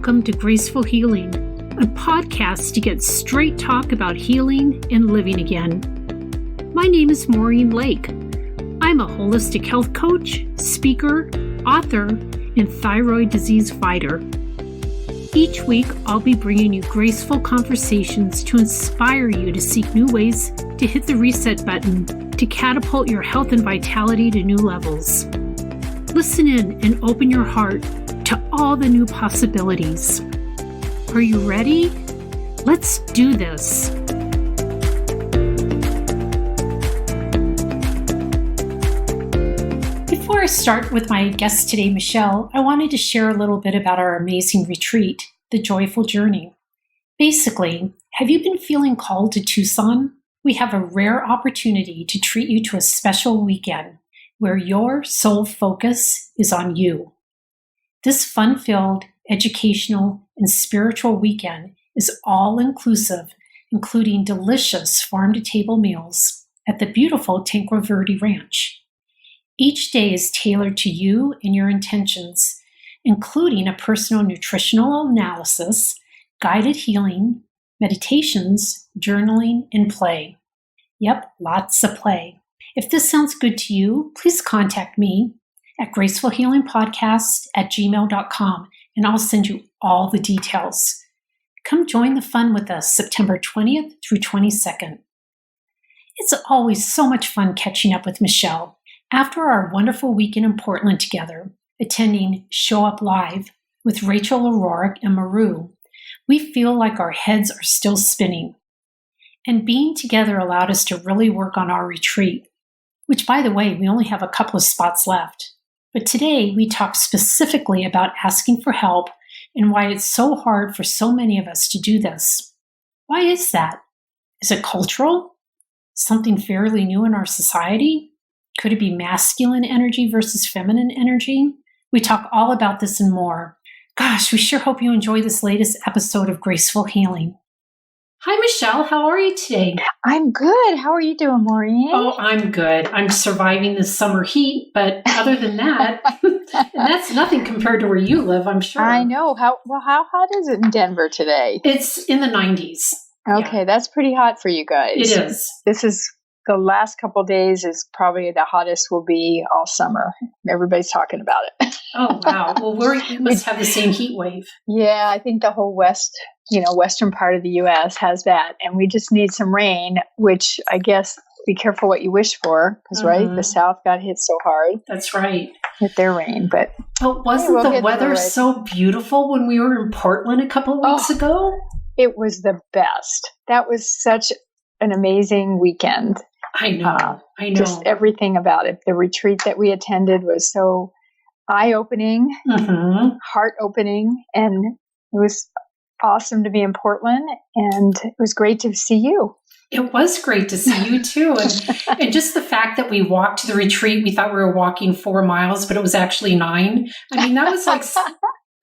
welcome to Graceful Healing, a podcast to get straight talk about healing and living again. My name is Maureen Lake. I'm a holistic health coach, speaker, author, and thyroid disease fighter. Each week, I'll be bringing you graceful conversations to inspire you to seek new ways to hit the reset button to catapult your health and vitality to new levels. Listen in and open your heart to all the new possibilities. Are you ready? Let's do this. Before I start with my guest today, Michele, I wanted to share a little bit about our amazing retreat, The Joyful Journey. Basically, have you been feeling called to Tucson? We have a rare opportunity to treat you to a special weekend where your sole focus is on you. This fun-filled, educational, and spiritual weekend is all-inclusive, including delicious farm-to-table meals at the beautiful Tanque Verde Ranch. Each day is tailored to you and your intentions, including a personal nutritional analysis, guided healing, meditations, journaling, and play. Yep, lots of play. If this sounds good to you, please contact me at gracefulhealingpodcast@gmail.com, and I'll send you all the details. Come join the fun with us September 20th through 22nd. It's always so much fun catching up with Michele. After our wonderful weekend in Portland together, attending Show Up Live with Rachel O'Rourke and Maru, we feel like our heads are still spinning. And being together allowed us to really work on our retreat, which, by the way, we only have a couple of spots left. But today we talk specifically about asking for help and why it's so hard for so many of us to do this. Why is that? Is it cultural? Something fairly new in our society? Could it be masculine energy versus feminine energy? We talk all about this and more. Gosh, we sure hope you enjoy this latest episode of Graceful Healing. Hi, Michele. How are you today? I'm good. How are you doing, Maureen? Oh, I'm good. I'm surviving this summer heat, but other than that, and that's nothing compared to where you live, I'm sure. I know. How hot is it in Denver today? It's in the 90s. Okay, yeah. That's pretty hot for you guys. It is. This is the last couple of days is probably the hottest will be all summer. Everybody's talking about it. Oh, wow. Well, we must have the same heat wave. Yeah, I think the whole western part of the U.S. has that. And we just need some rain, which I guess be careful what you wish for. Because, right, the South got hit so hard. That's right. With their rain. But wasn't the weather so beautiful when we were in Portland a couple of weeks ago? It was the best. That was such an amazing weekend. I know. Just everything about it. The retreat that we attended was so eye-opening, heart-opening, and it was awesome to be in Portland, and it was great to see you. It was great to see you too. And just the fact that we walked to the retreat, we thought we were walking 4 miles, but it was actually 9. I mean, that was like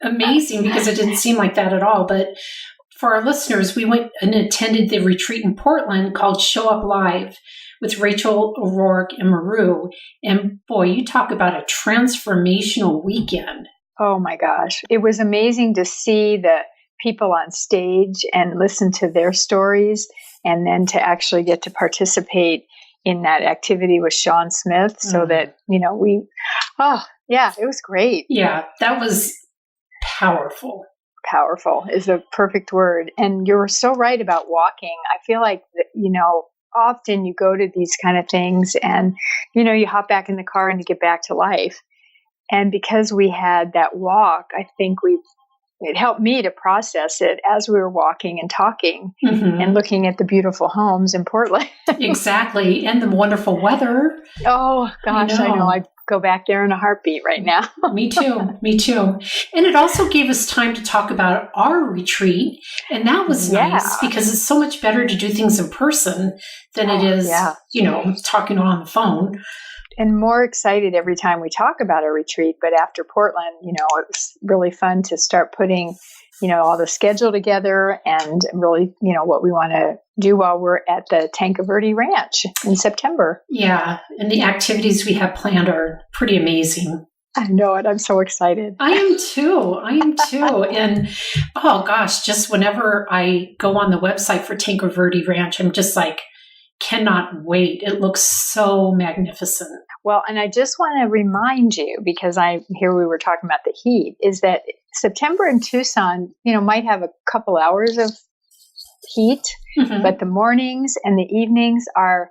amazing because it didn't seem like that at all. But for our listeners, we went and attended the retreat in Portland called Show Up Live with Rachel O'Rourke and Maru. And boy, you talk about a transformational weekend. Oh my gosh. It was amazing to see the people on stage and listen to their stories, and then to actually get to participate in that activity with Sean Smith so that, it was great. Yeah, that was powerful. Powerful is the perfect word. And you're so right about walking. I feel like, often you go to these kind of things and, you hop back in the car and you get back to life. And because we had that walk, I think it helped me to process it as we were walking and talking and looking at the beautiful homes in Portland. Exactly. And the wonderful weather. Oh, gosh, I know. I'd go back there in a heartbeat right now. Me too. And it also gave us time to talk about our retreat. And that was nice because it's so much better to do things in person than it is, talking on the phone. And more excited every time we talk about a retreat. But after Portland, it was really fun to start putting, all the schedule together and really, what we want to do while we're at the Tanque Verde Ranch in September. Yeah. And the activities we have planned are pretty amazing. I know it. I'm so excited. I am too. And oh gosh, just whenever I go on the website for Tanque Verde Ranch, I'm just like, cannot wait. It looks so magnificent. Well, and I just want to remind you, because we were talking about the heat, is that September in Tucson, might have a couple hours of heat, but the mornings and the evenings are,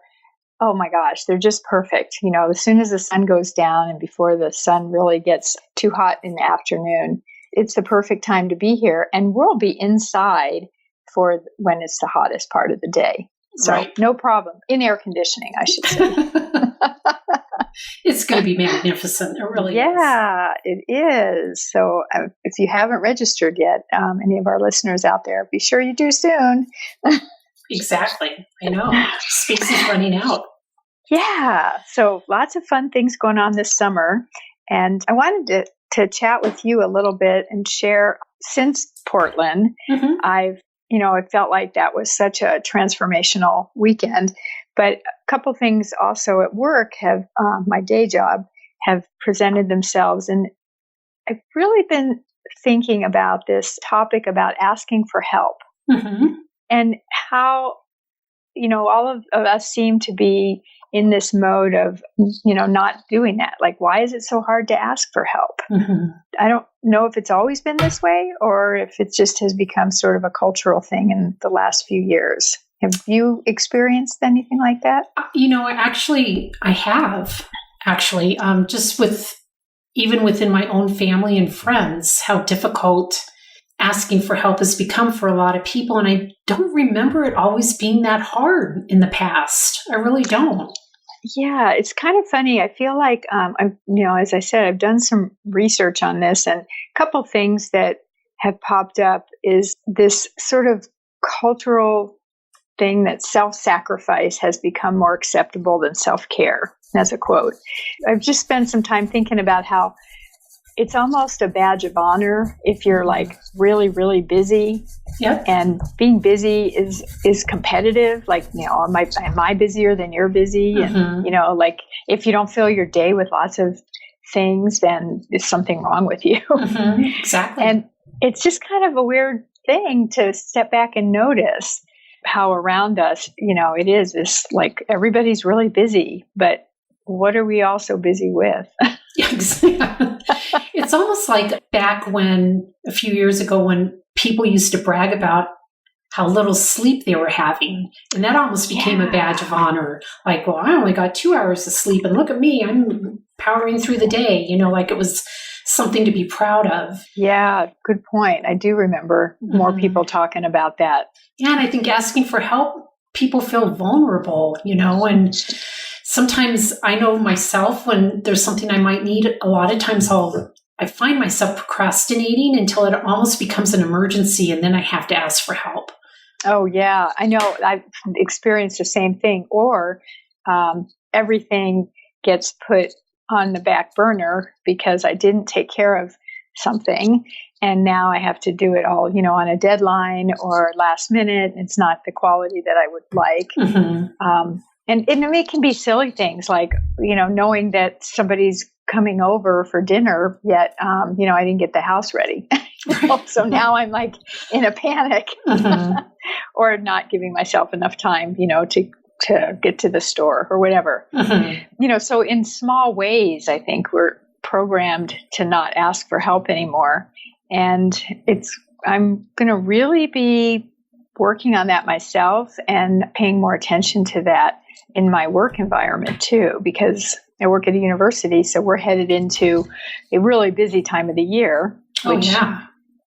oh my gosh, they're just perfect. As soon as the sun goes down and before the sun really gets too hot in the afternoon, it's the perfect time to be here. And we'll be inside for when it's the hottest part of the day. So no problem. In air conditioning, I should say. It's going to be magnificent. It really is. Yeah, it is. So if you haven't registered yet, any of our listeners out there, be sure you do soon. Exactly. I know. Space is running out. Yeah. So lots of fun things going on this summer. And I wanted to chat with you a little bit and share, since Portland, I felt like that was such a transformational weekend. But a couple things also at work my day job, have presented themselves. And I've really been thinking about this topic about asking for help and how, all of us seem to be in this mode of, not doing that. Like, why is it so hard to ask for help? I don't know if it's always been this way or if it just has become sort of a cultural thing in the last few years. Have you experienced anything like that? I have actually, just even within my own family and friends, how difficult asking for help has become for a lot of people. And I don't remember it always being that hard in the past. I really don't. Yeah, it's kind of funny. I feel like, as I said, I've done some research on this, and a couple things that have popped up is this sort of cultural thing that self-sacrifice has become more acceptable than self-care. That's a quote. I've just spent some time thinking about how it's almost a badge of honor if you're like really, really busy. Yep. And being busy is competitive. Like, am I busier than you're busy? And, like if you don't fill your day with lots of things, then there's something wrong with you. Exactly. And it's just kind of a weird thing to step back and notice how around us, it is this like everybody's really busy, but what are we also busy with? It's almost like back when a few years ago when people used to brag about how little sleep they were having. And that almost became a badge of honor. Like, well, I only got 2 hours of sleep and look at me, I'm powering through the day, like it was something to be proud of. Yeah, good point. I do remember more people talking about that. Yeah, and I think asking for help, people feel vulnerable, and sometimes I know myself when there's something I might need, a lot of times I find myself procrastinating until it almost becomes an emergency and then I have to ask for help. Oh, yeah. I know. I've experienced the same thing. Or everything gets put on the back burner because I didn't take care of something. And now I have to do it all, on a deadline or last minute. It's not the quality that I would like. And it can be silly things like, knowing that somebody's coming over for dinner, yet, I didn't get the house ready. So now I'm like in a panic or not giving myself enough time, to get to the store or whatever. So in small ways, I think we're programmed to not ask for help anymore. And I'm going to really be working on that myself and paying more attention to that in my work environment too, because I work at a university, so we're headed into a really busy time of the year, which,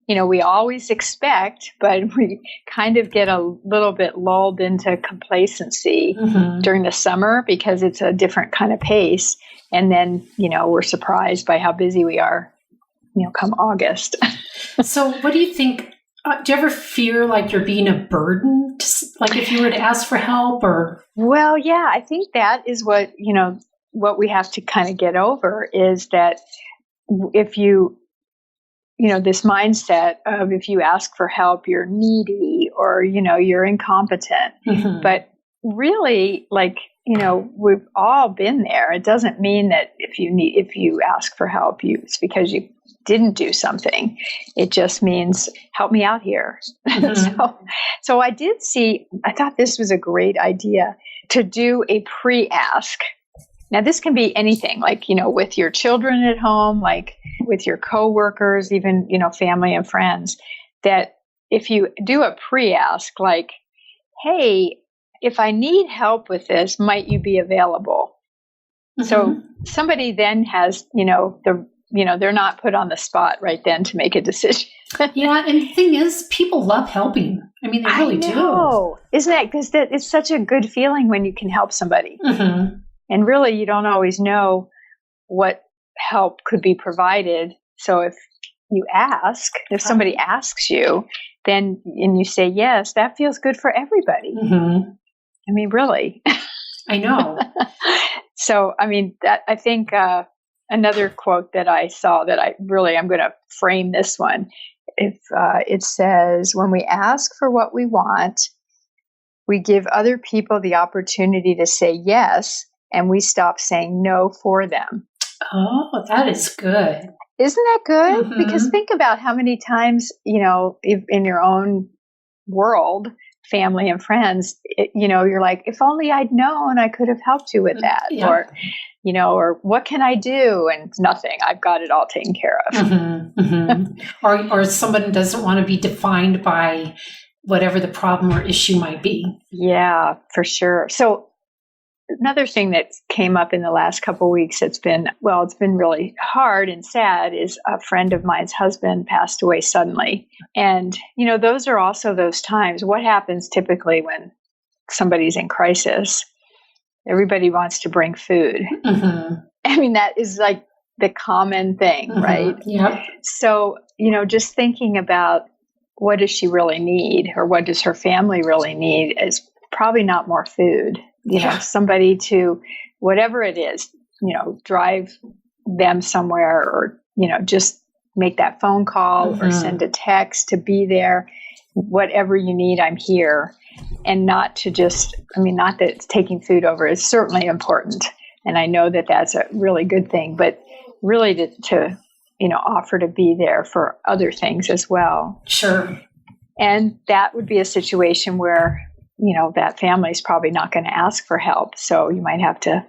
we always expect, but we kind of get a little bit lulled into complacency during the summer because it's a different kind of pace. And then, we're surprised by how busy we are, come August. So what do you think? Do you ever fear like you're being a burden, like if you were to ask for help or? Well, yeah, I think that is what we have to kind of get over is that if you, this mindset of if you ask for help, you're needy or, you're incompetent. But really, like, we've all been there. It doesn't mean that if you ask for help, it's because you didn't do something. It just means help me out here. Mm-hmm. So I thought this was a great idea to do a pre-ask. Now this can be anything, like, with your children at home, like with your coworkers, even, family and friends, that if you do a pre-ask, like, hey, if I need help with this, might you be available? Mm-hmm. So somebody then has, they're not put on the spot right then to make a decision. Yeah, and the thing is, people love helping. I mean, they really do. Isn't that, because it's such a good feeling when you can help somebody. Mm-hmm. And really, you don't always know what help could be provided. So if you ask, if somebody asks you, and you say yes, that feels good for everybody. Mm-hmm. I mean, really. I know. So, I mean, that I think another quote that I saw that I'm going to frame this one. If it says, when we ask for what we want, we give other people the opportunity to say yes, and we stop saying no for them. Oh, that is good. Isn't that good? Mm-hmm. Because think about how many times, if in your own world, family and friends, you're like, if only I'd known, I could have helped you with that. Yeah. Or what can I do? And nothing. I've got it all taken care of. Mm-hmm. Mm-hmm. or someone doesn't want to be defined by whatever the problem or issue might be. Yeah, for sure. So another thing that came up in the last couple of weeks, it's been really hard and sad, is a friend of mine's husband passed away suddenly. And, those are also those times. What happens typically when somebody's in crisis? Everybody wants to bring food. Mm-hmm. I mean, that is like the common thing, mm-hmm. right? Yep. So, just thinking about what does she really need, or what does her family really need, is probably not more food. Somebody to, whatever it is, drive them somewhere, or, just make that phone call, mm-hmm. or send a text to be there. Whatever you need, I'm here. And not that taking food over is certainly important. And I know that that's a really good thing, but really to offer to be there for other things as well. Sure. And that would be a situation where, that family is probably not going to ask for help. So you might have to,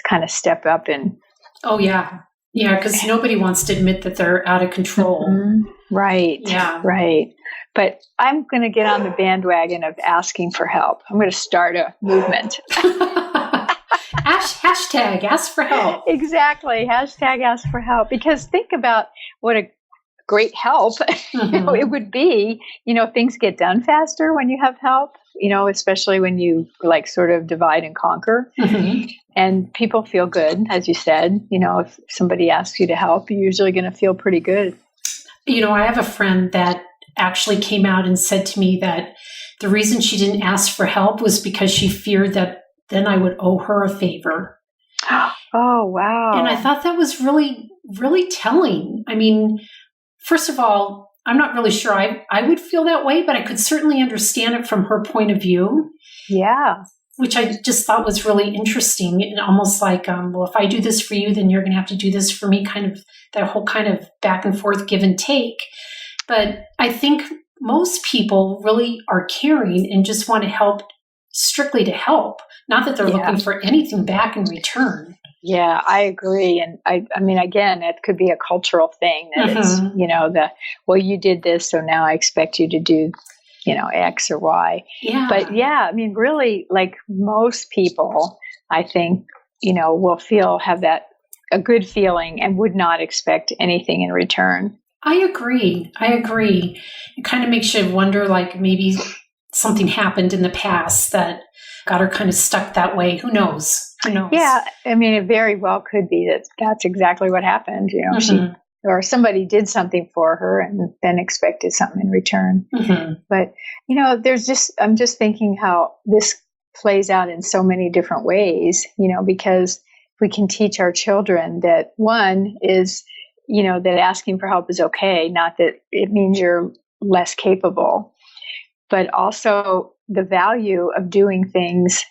kind of step up and. Oh, yeah. Yeah, because nobody wants to admit that they're out of control. Mm-hmm. Right. Yeah. Right. But I'm going to get on the bandwagon of asking for help. I'm going to start a movement. Hashtag ask for help. Exactly. Hashtag ask for help. Because think about what a great help mm-hmm. It would be. Things get done faster when you have help, especially when you sort of divide and conquer. Mm-hmm. And people feel good, as you said. If somebody asks you to help, you're usually going to feel pretty good. I have a friend that actually came out and said to me that the reason she didn't ask for help was because she feared that then I would owe her a favor. Oh, wow. And I thought that was really, really telling. I mean, first of all, I'm not really sure I would feel that way, but I could certainly understand it from her point of view. Yeah. Which I just thought was really interesting. And almost like, well, if I do this for you, then you're going to have to do this for me, kind of that whole kind of back and forth give and take. But I think most people really are caring and just want to help strictly to help, not that they're looking for anything back in return. Yeah, I agree. And I mean, again, it could be a cultural thing that mm-hmm. it's, well, you did this, so now I expect you to do, X or Y. Yeah. But I mean, really, most people, I think, will have a good feeling and would not expect anything in return. I agree. It kind of makes you wonder, maybe something happened in the past that got her kind of stuck that way. Who knows? Yeah. I mean, it very well could be that's exactly what happened. Mm-hmm. Or somebody did something for her and then expected something in return. Mm-hmm. But, I'm just thinking how this plays out in so many different ways, because we can teach our children that one is, that asking for help is okay, not that it means you're less capable, but also the value of doing things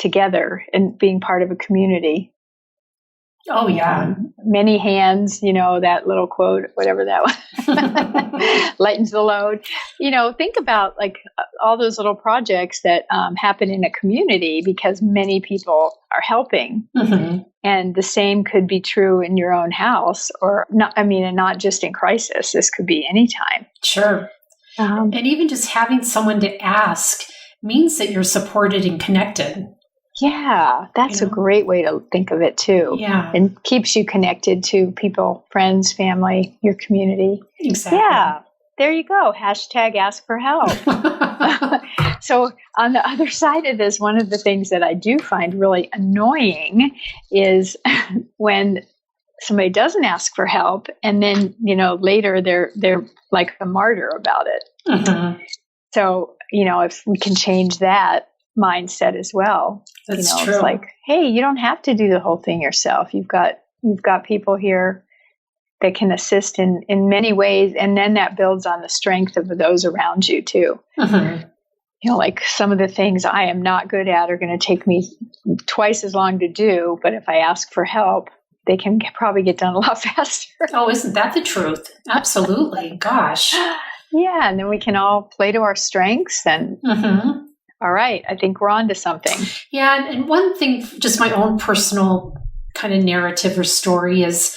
together and being part of a community. Oh, yeah. Many hands, that little quote, whatever that was, lightens the load. Think about like all those little projects that happen in a community because many people are helping. Mm-hmm. And the same could be true in your own house and not just in crisis. This could be anytime. Sure. And even just having someone to ask means that you're supported and connected. Yeah, that's a great way to think of it too. Yeah. And keeps you connected to people, friends, family, your community. Exactly. Yeah, there you go. Hashtag ask for help. So on the other side of this, one of the things that I do find really annoying is when somebody doesn't ask for help and then, later they're like a martyr about it. Mm-hmm. So, if we can change that mindset as well. That's true. It's like, hey, you don't have to do the whole thing yourself. You've got people here that can assist in many ways, and then that builds on the strength of those around you too. Mm-hmm. Like some of the things I am not good at are going to take me twice as long to do, but if I ask for help, they can probably get done a lot faster. Oh, isn't that the truth? Absolutely. Gosh. Yeah, and then we can all play to our strengths and mm-hmm. All right, I think we're on to something. Yeah, and one thing, just my own personal kind of narrative or story is,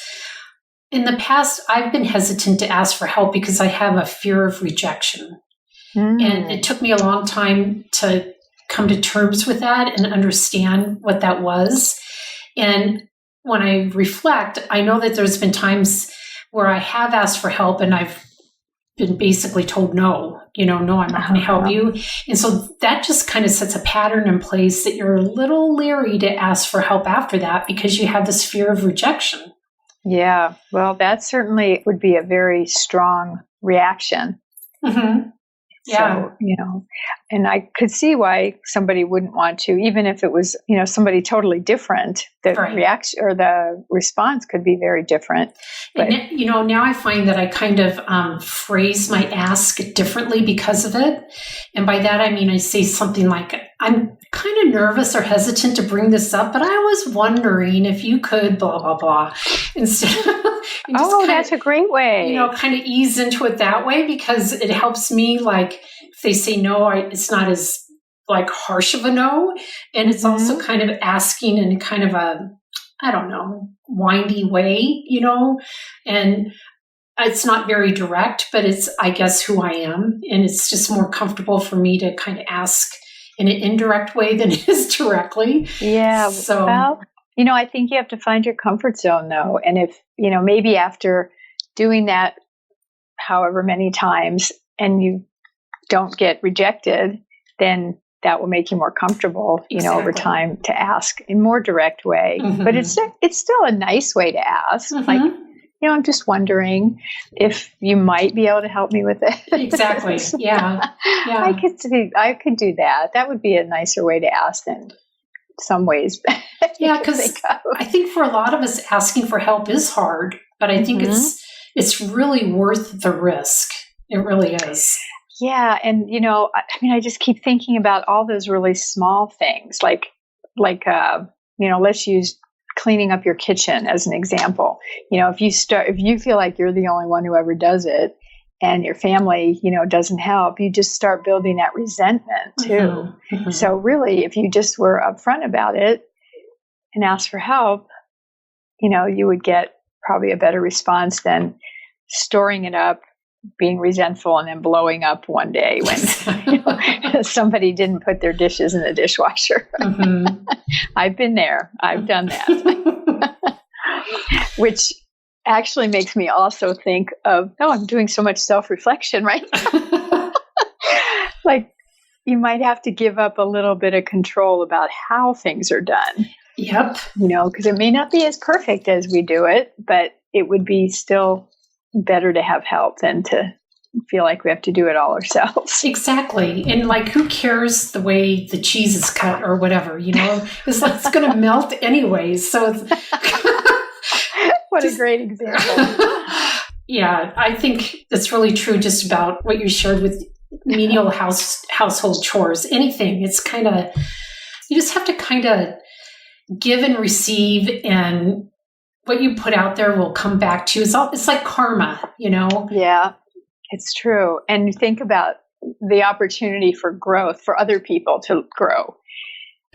in the past, I've been hesitant to ask for help because I have a fear of rejection. And it took me a long time to come to terms with that and understand what that was. And when I reflect, I know that there's been times where I have asked for help and I've been basically told no, no, I'm not going to help you. And so that just kind of sets a pattern in place that you're a little leery to ask for help after that because you have this fear of rejection. Yeah, well, that certainly would be a very strong reaction. Mm-hmm. Yeah. So, and I could see why somebody wouldn't want to, even if it was, somebody totally different, the reaction or the response could be very different. But, and, now I find that I kind of phrase my ask differently because of it. And by that, I mean, I say something like, I'm kind of nervous or hesitant to bring this up, but I was wondering if you could blah, blah, blah. Instead of, that's a great way. Kind of ease into it that way because it helps me, like, if they say no, it's not as, like, harsh of a no. And it's also kind of asking in kind of a, I don't know, windy way, and it's not very direct, but it's, I guess, who I am. And it's just more comfortable for me to kind of ask in an indirect way than it is directly. Yeah. So, well, I think you have to find your comfort zone though. And if, maybe after doing that, however many times, and you don't get rejected, then that will make you more comfortable, over time to ask in more direct way. Mm-hmm. But it's still a nice way to ask. Mm-hmm. Like, I'm just wondering if you might be able to help me with it. Exactly. Yeah. I could do that. That would be a nicer way to ask than some ways. Yeah, because I think for a lot of us, asking for help is hard, but I think it's really worth the risk. It really is. Yeah, and I just keep thinking about all those really small things, like let's use cleaning up your kitchen as an example. If you feel like you're the only one who ever does it, and your family, doesn't help, you just start building that resentment too. Mm-hmm. Mm-hmm. So really, if you just were upfront about it and asked for help, you would get probably a better response than storing it up, being resentful, and then blowing up one day when somebody didn't put their dishes in the dishwasher. Mm-hmm. I've been there. I've done that. Which actually makes me also think of, I'm doing so much self-reflection right now. Like, you might have to give up a little bit of control about how things are done. Yep. Because it may not be as perfect as we do it, but it would be still better to have help than to feel like we have to do it all ourselves. Exactly. And like, who cares the way the cheese is cut or whatever, it's going to melt anyways. So what a great example. Yeah, I think that's really true just about what you shared with menial household chores. Anything. It's kind of, you just have to kind of give and receive, and what you put out there will come back to you. It's like karma, Yeah, it's true. And you think about the opportunity for growth for other people to grow.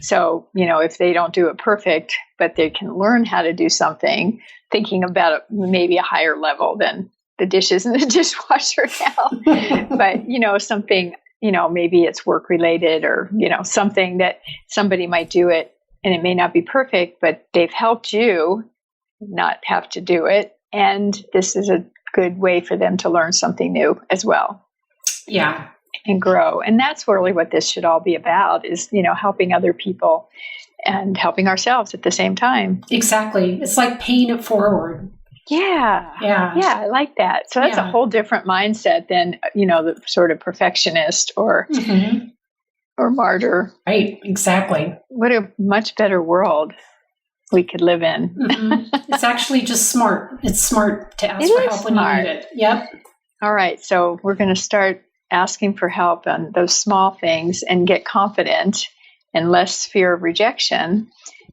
So, if they don't do it perfect, but they can learn how to do something, thinking about maybe a higher level than the dishes in the dishwasher now. But, something, maybe it's work related or, something that somebody might do it and it may not be perfect, but they've helped you not have to do it. And this is a good way for them to learn something new as well. Yeah. And grow. And that's really what this should all be about is, helping other people and helping ourselves at the same time. Exactly. It's like paying it forward. Yeah. Yeah. Yeah. I like that. So that's a whole different mindset than, the sort of perfectionist or martyr. Right. Exactly. What a much better world we could live in. It's actually just smart. It's smart to ask for help when you need it. Yep. All right. So we're going to start asking for help on those small things and get confident and less fear of rejection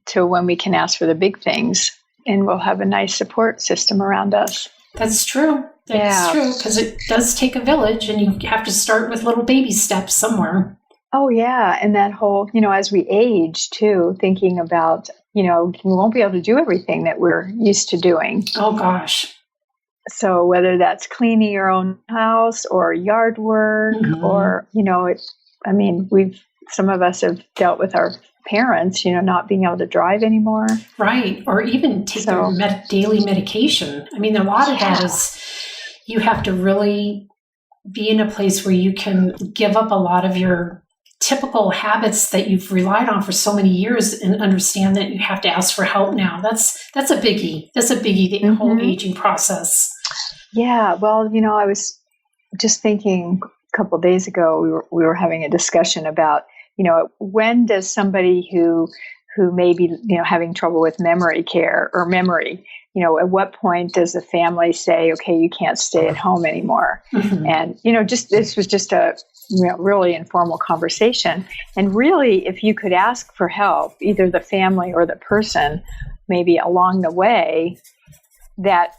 to when we can ask for the big things, and we'll have a nice support system around us. That's true. That's true, because it does take a village, and you have to start with little baby steps somewhere. Oh, yeah. And that whole, as we age too, thinking about, we won't be able to do everything that we're used to doing. Oh, gosh. So whether that's cleaning your own house or yard work or, some of us have dealt with our parents, not being able to drive anymore. Right. Or even take their daily medication. I mean, a lot of that is you have to really be in a place where you can give up a lot of your typical habits that you've relied on for so many years and understand that you have to ask for help now. That's a biggie. That's a biggie, the whole aging process. Yeah. Well, I was just thinking a couple of days ago, we were having a discussion about, when does somebody who may be, having trouble with memory care or memory, at what point does the family say, okay, you can't stay at home anymore? And, this was just a really informal conversation. And really, if you could ask for help, either the family or the person, maybe along the way, that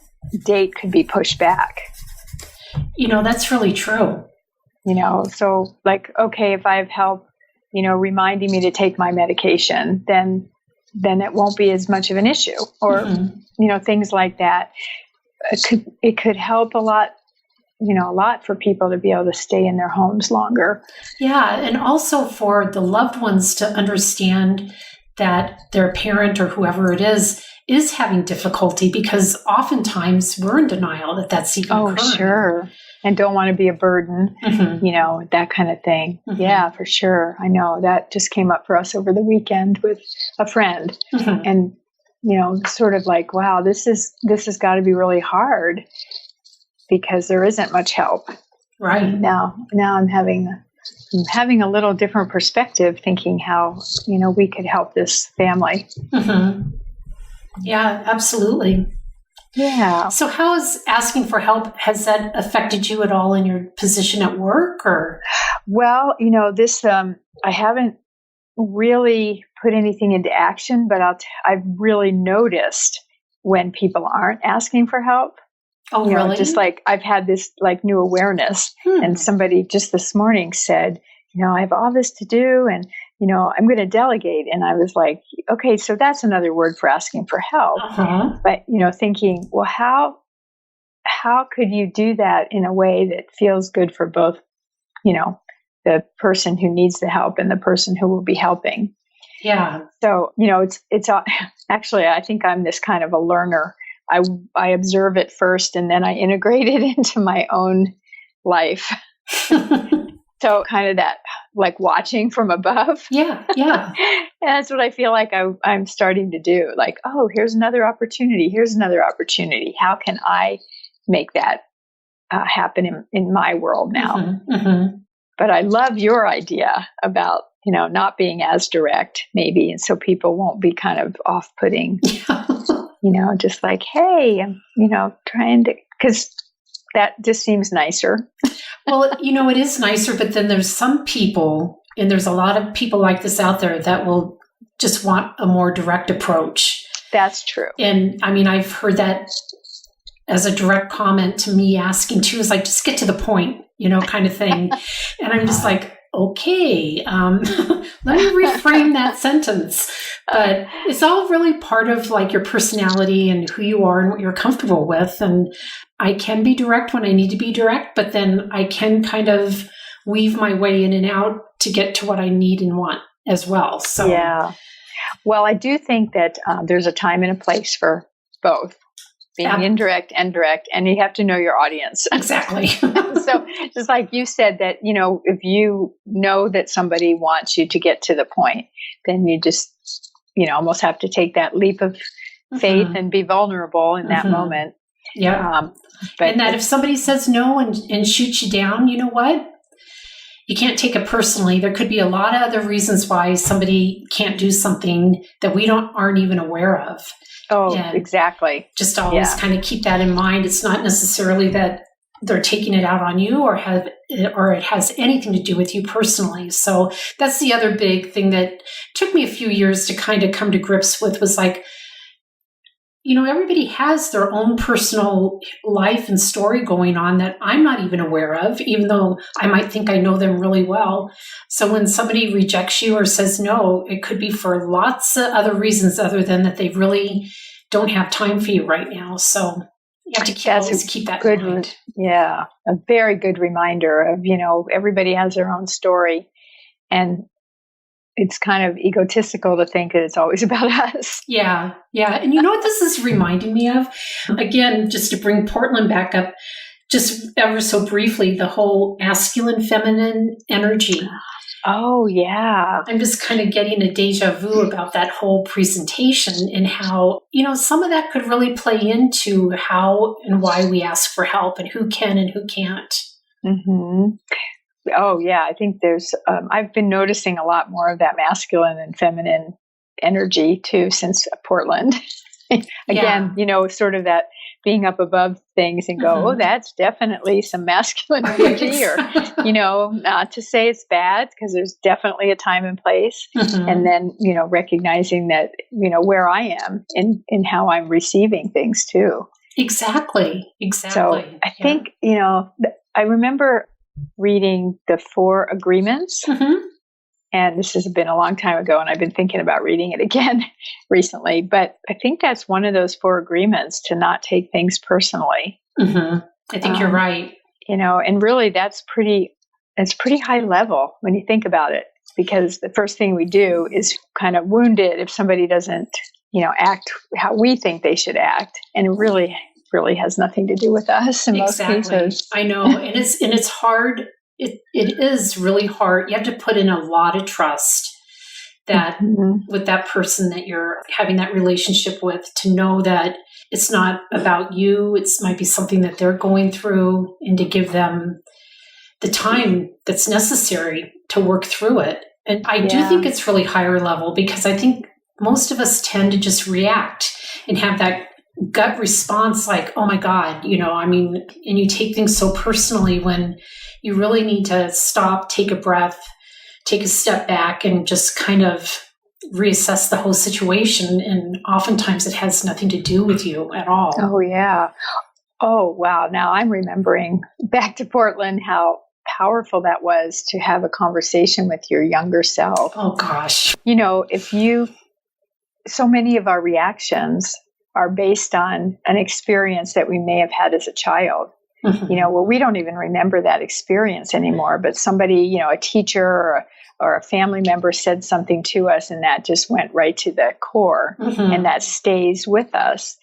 date could be pushed back. That's really true. So like, okay, if I have help, reminding me to take my medication, then it won't be as much of an issue, or, things like that. It could help a lot for people to be able to stay in their homes longer. Yeah. And also for the loved ones to understand that their parent or whoever it is having difficulty, because oftentimes we're in denial that that's even occurring. Oh, sure. And don't want to be a burden, that kind of thing. Yeah, for sure. I know that just came up for us over the weekend with a friend. And, sort of like, wow, this has got to be really hard because there isn't much help. Right. Now I'm having a little different perspective, thinking how, we could help this family. Yeah, absolutely. Yeah. So how is asking for help, has that affected you at all in your position at work, or? Well, this, I haven't really put anything into action, but I've really noticed when people aren't asking for help. Oh, really? Just like I've had this like new awareness, and somebody just this morning said, I have all this to do, and I'm going to delegate. And I was like, okay, so that's another word for asking for help. But, thinking, well, how could you do that in a way that feels good for both, the person who needs the help and the person who will be helping? Yeah. So, it's actually, I think I'm this kind of a learner. I observe it first, and then I integrate it into my own life. So kind of that, like watching from above. Yeah, yeah. And that's what I feel like I'm starting to do. Like, oh, here's another opportunity. Here's another opportunity. How can I make that happen in my world now? But I love your idea about, not being as direct, maybe. And so people won't be kind of off-putting, just like, hey, I'm, trying to, because that just seems nicer. Well, it is nicer, but then there's some people, And there's a lot of people like this out there that will just want a more direct approach. That's true. And I mean, I've heard that as a direct comment to me asking too, is like, just get to the point, kind of thing. And I'm just like, okay, let me reframe that sentence. But it's all really part of like your personality and who you are and what you're comfortable with. And I can be direct when I need to be direct, but then I can kind of weave my way in and out to get to what I need and want as well. So yeah. Well, I do think that there's a time and a place for both. Being indirect and direct, and you have to know your audience. Exactly. So just like you said that, if you know that somebody wants you to get to the point, then you just, almost have to take that leap of faith and be vulnerable in that moment. Yeah. And that if somebody says no and shoots you down, you know what? You can't take it personally. There could be a lot of other reasons why somebody can't do something that we aren't even aware of. Oh, and exactly. Just always kind of keep that in mind. It's not necessarily that they're taking it out on you or it has anything to do with you personally. So that's the other big thing that took me a few years to kind of come to grips with, was like, everybody has their own personal life and story going on that I'm not even aware of, even though I might think I know them really well. So when somebody rejects you or says no, it could be for lots of other reasons other than that they really don't have time for you right now. So you have to always keep that in mind. Yeah, a very good reminder of, everybody has their own story, and it's kind of egotistical to think that it's always about us. Yeah. Yeah. And you know what this is reminding me of? Again, just to bring Portland back up, just ever so briefly, the whole masculine, feminine energy. Oh, yeah. I'm just kind of getting a deja vu about that whole presentation and how, some of that could really play into how and why we ask for help and who can and who can't. Mm-hmm. Oh, yeah. I think I've been noticing a lot more of that masculine and feminine energy too since Portland. Again, sort of that being up above things and go, oh, that's definitely some masculine energy, or, not to say it's bad, because there's definitely a time and place. And then, recognizing that, where I am in how I'm receiving things too. Exactly. So I think, I remember reading the 4 agreements. And this has been a long time ago, and I've been thinking about reading it again recently. But I think that's one of those 4 agreements, to not take things personally. I think you're right. And really it's pretty high level when you think about it, because the first thing we do is kind of wound it if somebody doesn't, act how we think they should act. And it really has nothing to do with us in most cases. I know. And it's hard. It is really hard. You have to put in a lot of trust that with that person that you're having that relationship with, to know that it's not about you. It might be something that they're going through, and to give them the time that's necessary to work through it. And I do think it's really higher level, because I think most of us tend to just react and have that gut response like, oh my God, and you take things so personally, when you really need to stop, take a breath, take a step back, and just kind of reassess the whole situation. And oftentimes it has nothing to do with you at all. Oh, yeah. Oh, wow. Now I'm remembering back to Portland, how powerful that was to have a conversation with your younger self. Oh, gosh. So many of our reactions are based on an experience that we may have had as a child. We don't even remember that experience anymore, but somebody, a teacher or a family member said something to us, and that just went right to the core, and that stays with us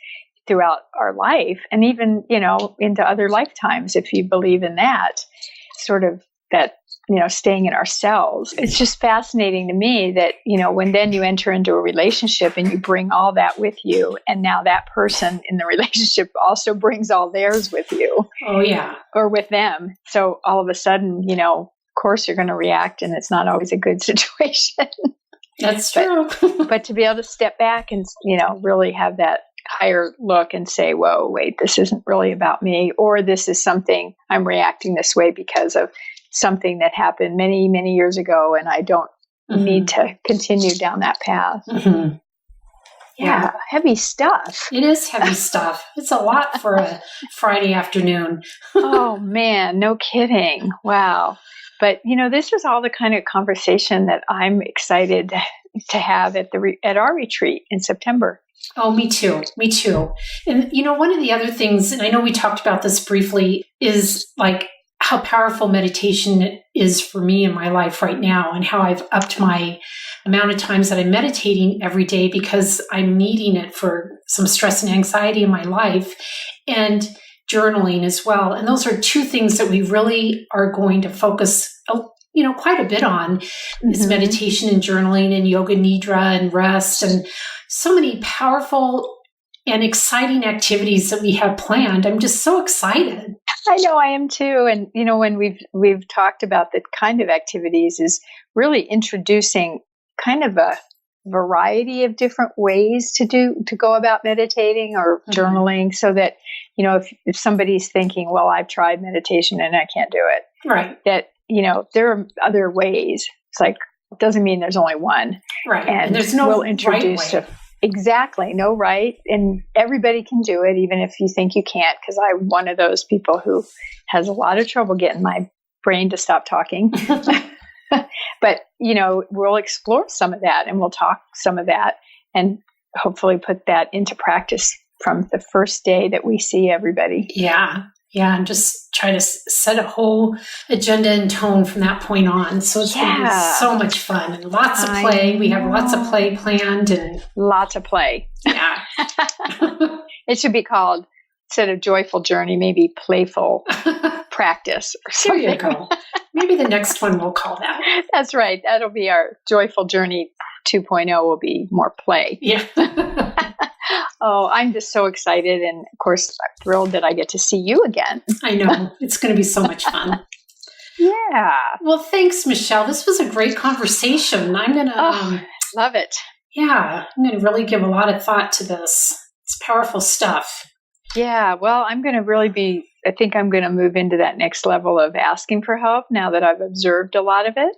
throughout our life, and even, into other lifetimes, if you believe in that, sort of that, staying in ourselves. It's just fascinating to me that, when then you enter into a relationship and you bring all that with you, and now that person in the relationship also brings all theirs with you. Oh, yeah. Or with them. So all of a sudden, of course you're going to react, and it's not always a good situation. That's true. But to be able to step back and, really have that higher look and say, whoa, wait, this isn't really about me, or this is something I'm reacting this way because of something that happened many, many years ago, and I don't need to continue down that path. Yeah, heavy stuff. It is heavy stuff. It's a lot for a Friday afternoon. Oh, man, no kidding. Wow. But, this is all the kind of conversation that I'm excited to have at our retreat in September. Oh, me too. Me too. And, one of the other things, and I know we talked about this briefly, is like how powerful meditation is for me in my life right now, and how I've upped my amount of times that I'm meditating every day because I'm needing it for some stress and anxiety in my life, and journaling as well. And those are two things that we really are going to focus quite a bit on, is meditation and journaling and yoga nidra and rest, and so many powerful and exciting activities that we have planned. I'm just so excited. I know I am too. And, when we've talked about the kind of activities, is really introducing kind of a variety of different ways to go about meditating or journaling, so that, if somebody's thinking, well, I've tried meditation and I can't do it. Right. That, there are other ways. It's like, it doesn't mean there's only one. Right. And there's no we'll introduce right way. Exactly. No right. And everybody can do it, even if you think you can't, because I'm one of those people who has a lot of trouble getting my brain to stop talking. But, we'll explore some of that, and we'll talk some of that, and hopefully put that into practice from the first day that we see everybody. Yeah. Yeah. And just try to set a whole agenda and tone from that point on. So it's going to be so much fun, and lots of play. We have lots of play planned, and lots of play. Yeah. It should be called, instead of joyful journey, maybe playful practice or something. There you go. Maybe the next one we'll call that. That's right. That'll be our joyful journey 2.0, will be more play. Yeah. Oh, I'm just so excited. And of course, I'm thrilled that I get to see you again. I know. It's going to be so much fun. Yeah. Well, thanks, Michele. This was a great conversation. I'm going to... love it. Yeah. I'm going to really give a lot of thought to this. It's powerful stuff. Yeah. Well, I think I'm going to move into that next level of asking for help now that I've observed a lot of it.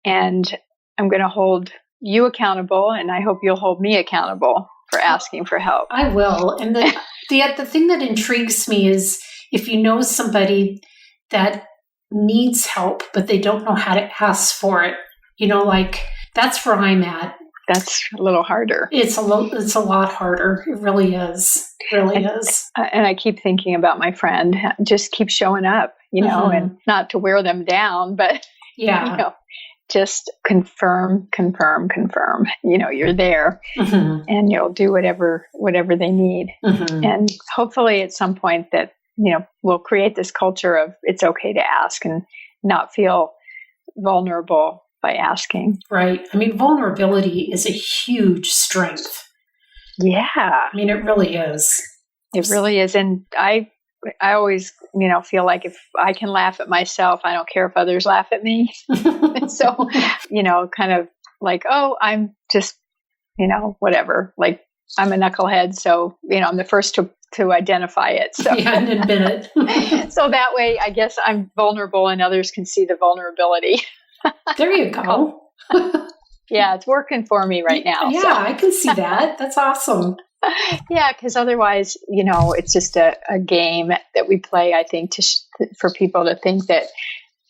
And I'm going to hold you accountable, and I hope you'll hold me accountable for asking for help. I will. And the thing that intrigues me is, if you know somebody that needs help, but they don't know how to ask for it, that's where I'm at. That's a little harder. It's a lot harder. It really is. It really is. And I keep thinking about my friend. Just keep showing up, and not to wear them down, but just confirm. You're there, and you'll do whatever they need. And hopefully at some point that, we'll create this culture of it's okay to ask and not feel vulnerable by asking. Right. I mean, vulnerability is a huge strength. Yeah. I mean, it really is. It really is. And I always, feel like if I can laugh at myself, I don't care if others laugh at me. So, kind of like, oh, I'm just, whatever. Like, I'm a knucklehead. So, I'm the first to identify it. So. Yeah, and admit it. So that way, I guess I'm vulnerable and others can see the vulnerability. There you go. Yeah, it's working for me right now. Yeah, so. I can see that. That's awesome. Yeah, because otherwise, it's just a game that we play, I think, for people to think that,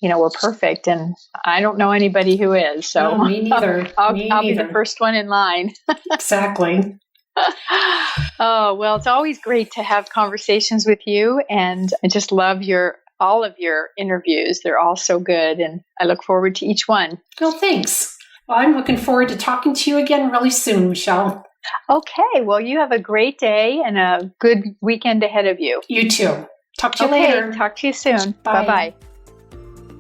we're perfect. And I don't know anybody who is. So no, me neither. I'll be the first one in line. Exactly. Oh, well, it's always great to have conversations with you. And I just love all of your interviews. They're all so good. And I look forward to each one. Well, thanks. Well, I'm looking forward to talking to you again really soon, Michele. Okay. Well, you have a great day and a good weekend ahead of you. You too. Talk to you later. Talk to you soon. Bye. Bye-bye.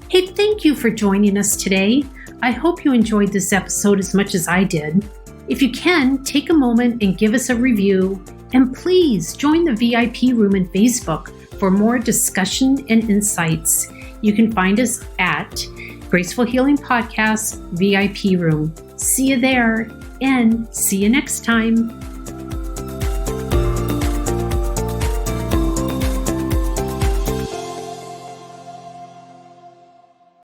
Hey, thank you for joining us today. I hope you enjoyed this episode as much as I did. If you can, take a moment and give us a review. And please join the VIP room in Facebook for more discussion and insights. You can find us at Graceful Healing Podcast VIP room. See you there, and see you next time.